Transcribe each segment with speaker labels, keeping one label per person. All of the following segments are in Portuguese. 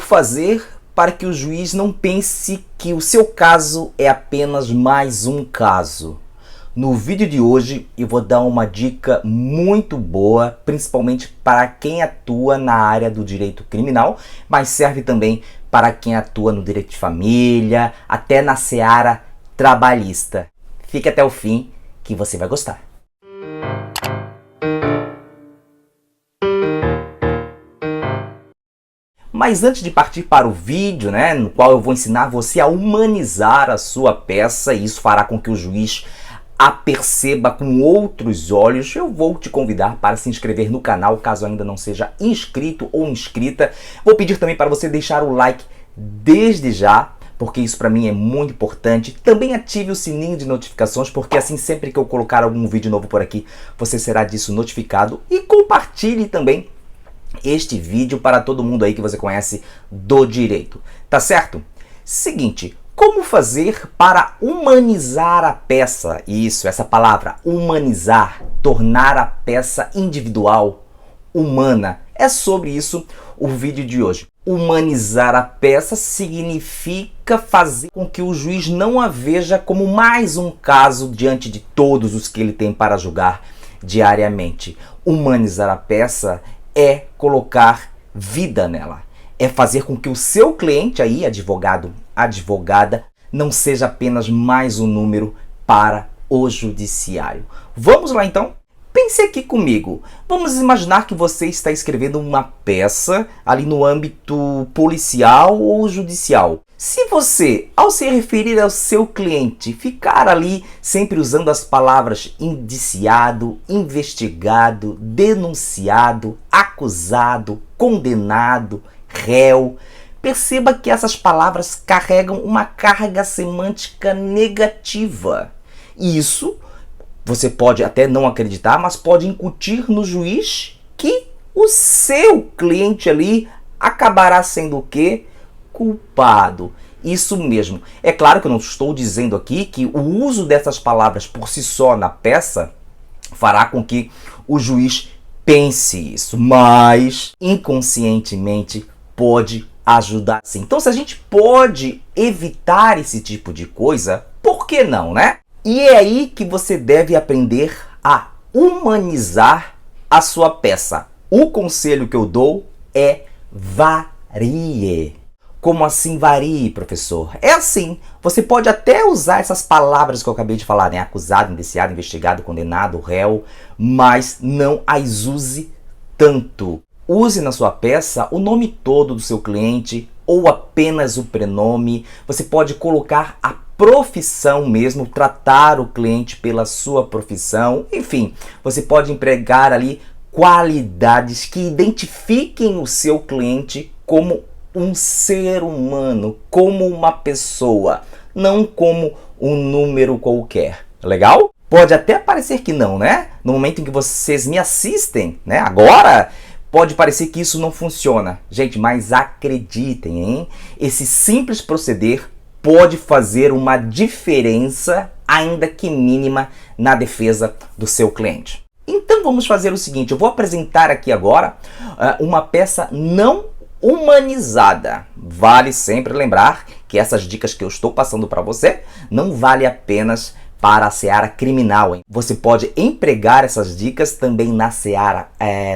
Speaker 1: fazer para que o juiz não pense que o seu caso é apenas mais um caso? No vídeo de hoje eu vou dar uma dica muito boa, principalmente para quem atua na área do direito criminal, mas serve também para quem atua no direito de família, até na seara trabalhista. Fique até o fim que você vai gostar. Mas antes de partir para o vídeo, no qual eu vou ensinar você a humanizar a sua peça, e isso fará com que o juiz a perceba com outros olhos, eu vou te convidar para se inscrever no canal, caso ainda não seja inscrito ou inscrita. Vou pedir também para você deixar o like desde já, porque isso para mim é muito importante. Também ative o sininho de notificações, porque assim sempre que eu colocar algum vídeo novo por aqui, você será disso notificado. E compartilhe também este vídeo para todo mundo aí que você conhece do direito, tá certo? Seguinte, como fazer para humanizar a peça? Isso, essa palavra, humanizar, tornar a peça individual, humana. É sobre isso o vídeo de hoje. Humanizar a peça significa fazer com que o juiz não a veja como mais um caso diante de todos os que ele tem para julgar diariamente. Humanizar a peça é colocar vida nela. É fazer com que o seu cliente aí, advogado, advogada, não seja apenas mais um número para o judiciário. Vamos lá então? Pense aqui comigo. Vamos imaginar que você está escrevendo uma peça ali no âmbito policial ou judicial. Se você, ao se referir ao seu cliente, ficar ali sempre usando as palavras indiciado, investigado, denunciado, acusado, condenado, réu, perceba que essas palavras carregam uma carga semântica negativa. E isso você pode até não acreditar, mas pode incutir no juiz que o seu cliente ali acabará sendo o quê? Culpado. Isso mesmo. É claro que eu não estou dizendo aqui que o uso dessas palavras por si só na peça fará com que o juiz pense isso, mas inconscientemente pode ajudar sim. Então, se a gente pode evitar esse tipo de coisa, por que não, né? E é aí que você deve aprender a humanizar a sua peça. O conselho que eu dou é varie. Como assim varie, professor? É assim, você pode até usar essas palavras que eu acabei de falar, acusado, indiciado, investigado, condenado, réu, mas não as use tanto. Use na sua peça o nome todo do seu cliente ou apenas o prenome. Você pode colocar a profissão mesmo, tratar o cliente pela sua profissão. Enfim, você pode empregar ali qualidades que identifiquem o seu cliente como um ser humano, como uma pessoa, não como um número qualquer. Legal? Pode até parecer que não, né? No momento em que vocês me assistem, agora, pode parecer que isso não funciona. Gente, mas acreditem, hein? Esse simples proceder pode fazer uma diferença, ainda que mínima, na defesa do seu cliente. Então vamos fazer o seguinte, eu vou apresentar aqui agora uma peça não humanizada. Vale sempre lembrar que essas dicas que eu estou passando para você não vale apenas para a seara criminal, hein? Você pode empregar essas dicas também na seara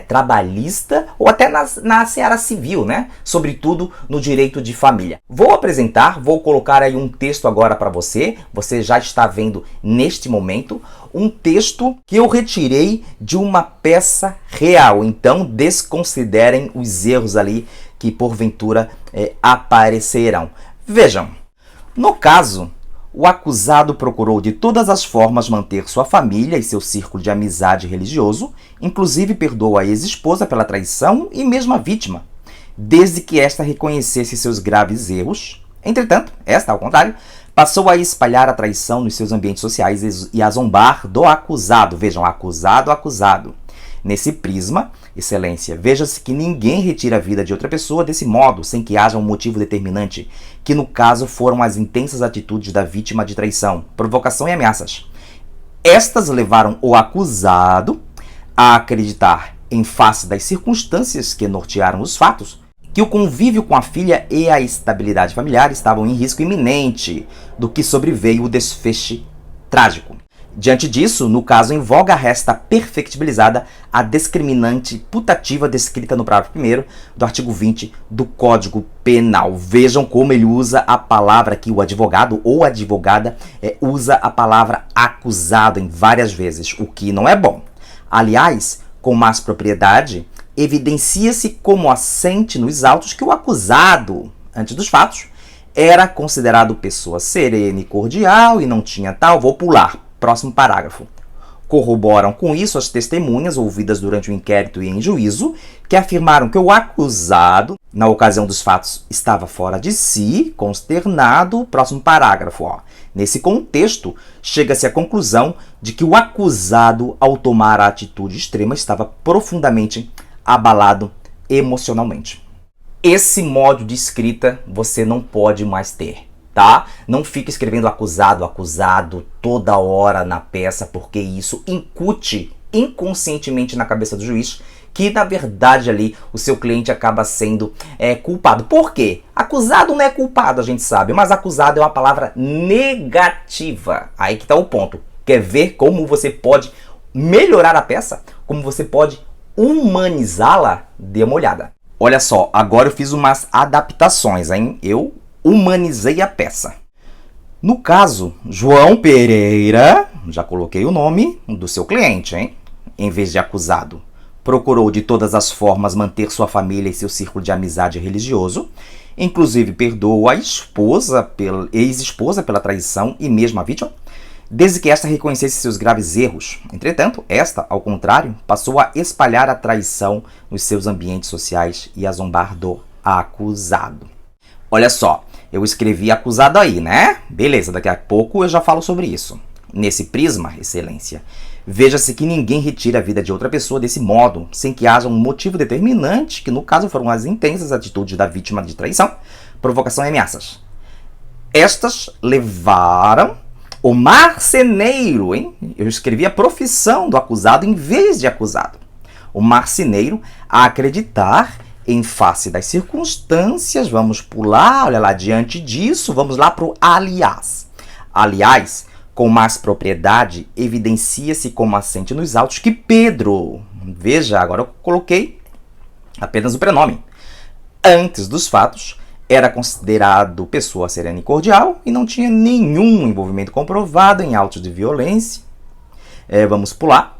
Speaker 1: trabalhista ou até na seara civil, Sobretudo no direito de família. Vou colocar aí um texto agora para você. Você já está vendo neste momento um texto que eu retirei de uma peça real. Então desconsiderem os erros ali que porventura aparecerão. Vejam, no caso, o acusado procurou de todas as formas manter sua família e seu círculo de amizade religioso, inclusive perdoou a ex-esposa pela traição e mesmo a vítima, desde que esta reconhecesse seus graves erros. Entretanto, esta, ao contrário, passou a espalhar a traição nos seus ambientes sociais e a zombar do acusado. Vejam, acusado, acusado. Nesse prisma, excelência, veja-se que ninguém retira a vida de outra pessoa desse modo, sem que haja um motivo determinante, que no caso foram as intensas atitudes da vítima de traição, provocação e ameaças. Estas levaram o acusado a acreditar, em face das circunstâncias que nortearam os fatos, que o convívio com a filha e a estabilidade familiar estavam em risco iminente, do que sobreveio o desfecho trágico. Diante disso, no caso em voga, resta perfectibilizada a discriminante putativa descrita no parágrafo 1º do artigo 20 do Código Penal. Vejam como ele usa a palavra aqui, o advogado ou advogada usa a palavra acusado em várias vezes, o que não é bom. Aliás, com mais propriedade, evidencia-se como assente nos autos que o acusado, antes dos fatos, era considerado pessoa serena e cordial e não tinha tal, vou pular. Próximo parágrafo. Corroboram com isso as testemunhas ouvidas durante o inquérito e em juízo, que afirmaram que o acusado, na ocasião dos fatos, estava fora de si, consternado. Próximo parágrafo. Nesse contexto, chega-se à conclusão de que o acusado, ao tomar a atitude extrema, estava profundamente abalado emocionalmente. Esse modo de escrita você não pode mais ter. Tá? Não fique escrevendo acusado, acusado toda hora na peça, porque isso incute inconscientemente na cabeça do juiz que, na verdade, ali o seu cliente acaba sendo culpado. Por quê? Acusado não é culpado, a gente sabe, mas acusado é uma palavra negativa. Aí que tá o ponto. Quer ver como você pode melhorar a peça? Como você pode humanizá-la? Dê uma olhada. Olha só, agora eu fiz umas adaptações, hein? Eu humanizei a peça. No caso, João Pereira, já coloquei o nome do seu cliente, hein? Em vez de acusado, procurou de todas as formas manter sua família e seu círculo de amizade religioso, inclusive perdoou a ex-esposa pela traição e mesmo a vítima, desde que esta reconhecesse seus graves erros. Entretanto, esta, ao contrário, passou a espalhar a traição nos seus ambientes sociais e a zombar do acusado. Olha só, eu escrevi acusado aí, né? Beleza, daqui a pouco eu já falo sobre isso. Nesse prisma, excelência, veja-se que ninguém retira a vida de outra pessoa desse modo, sem que haja um motivo determinante, que no caso foram as intensas atitudes da vítima de traição, provocação e ameaças. Estas levaram o marceneiro, hein? Eu escrevi a profissão do acusado em vez de acusado. O marceneiro a acreditar, em face das circunstâncias, vamos pular, olha lá, diante disso, vamos lá para o aliás. Aliás, com mais propriedade, evidencia-se como assente nos autos que Pedro, veja, agora eu coloquei apenas o prenome, antes dos fatos, era considerado pessoa serena e cordial e não tinha nenhum envolvimento comprovado em autos de violência. Vamos pular.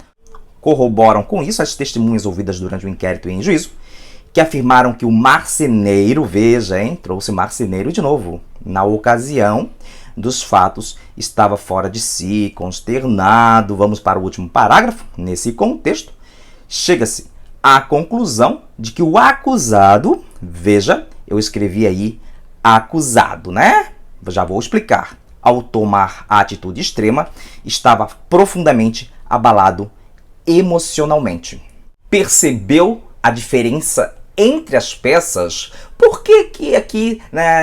Speaker 1: Corroboram com isso as testemunhas ouvidas durante o inquérito e em juízo, que afirmaram que o marceneiro, veja, hein, trouxe marceneiro de novo, na ocasião dos fatos, estava fora de si, consternado. Vamos para o último parágrafo. Nesse contexto, chega-se à conclusão de que o acusado, veja, eu escrevi aí acusado, né? Já vou explicar. Ao tomar a atitude extrema, estava profundamente abalado emocionalmente. Percebeu a diferença entre as peças? Por que aqui,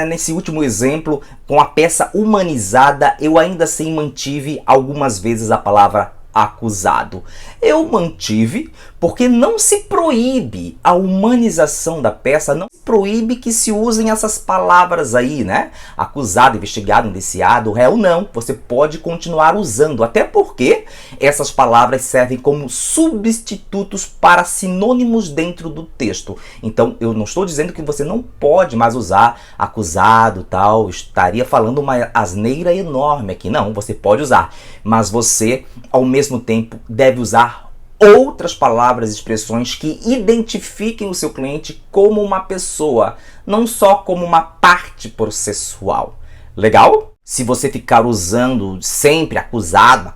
Speaker 1: nesse último exemplo, com a peça humanizada, eu ainda assim mantive algumas vezes a palavra acusado? Eu mantive porque não se proíbe a humanização da peça, não se proíbe que se usem essas palavras aí, né? Acusado, investigado, indiciado, réu, não. Você pode continuar usando, até porque essas palavras servem como substitutos para sinônimos dentro do texto. Então, eu não estou dizendo que você não pode mais usar acusado, tal, estaria falando uma asneira enorme aqui. Não, você pode usar, mas você, ao mesmo tempo, deve usar outras palavras e expressões que identifiquem o seu cliente como uma pessoa, não só como uma parte processual. Legal? Se você ficar usando sempre acusado,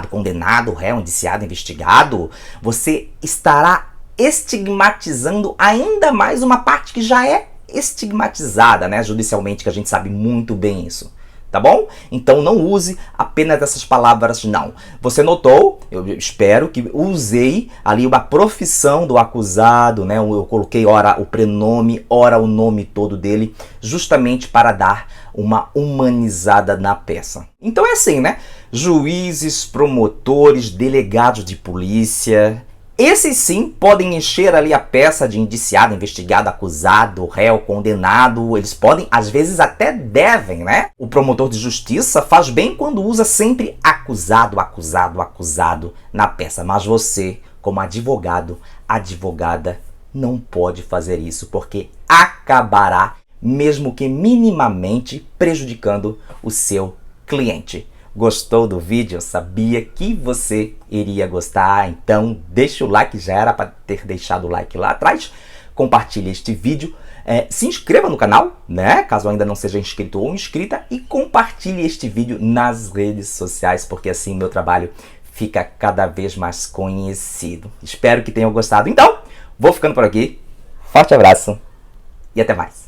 Speaker 1: condenado, réu, indiciado, investigado, você estará estigmatizando ainda mais uma parte que já é estigmatizada, né, judicialmente, que a gente sabe muito bem isso. Tá bom? Então não use apenas essas palavras, não. Você notou, eu espero que usei ali uma profissão do acusado, né? Eu coloquei ora o prenome, ora o nome todo dele, justamente para dar uma humanizada na peça. Então é assim, né? Juízes, promotores, delegados de polícia, Esses sim podem encher ali a peça de indiciado, investigado, acusado, réu, condenado. Eles podem, às vezes até devem, né? O promotor de justiça faz bem quando usa sempre acusado, acusado, acusado na peça. Mas você, como advogado, advogada, não pode fazer isso porque acabará, mesmo que minimamente, prejudicando o seu cliente. Gostou do vídeo? Eu sabia que você iria gostar, então deixa o like, já era para ter deixado o like lá atrás. Compartilhe este vídeo, se inscreva no canal, né? Caso ainda não seja inscrito ou inscrita, e compartilhe este vídeo nas redes sociais, porque assim meu trabalho fica cada vez mais conhecido. Espero que tenham gostado. Então, vou ficando por aqui. Forte abraço e até mais.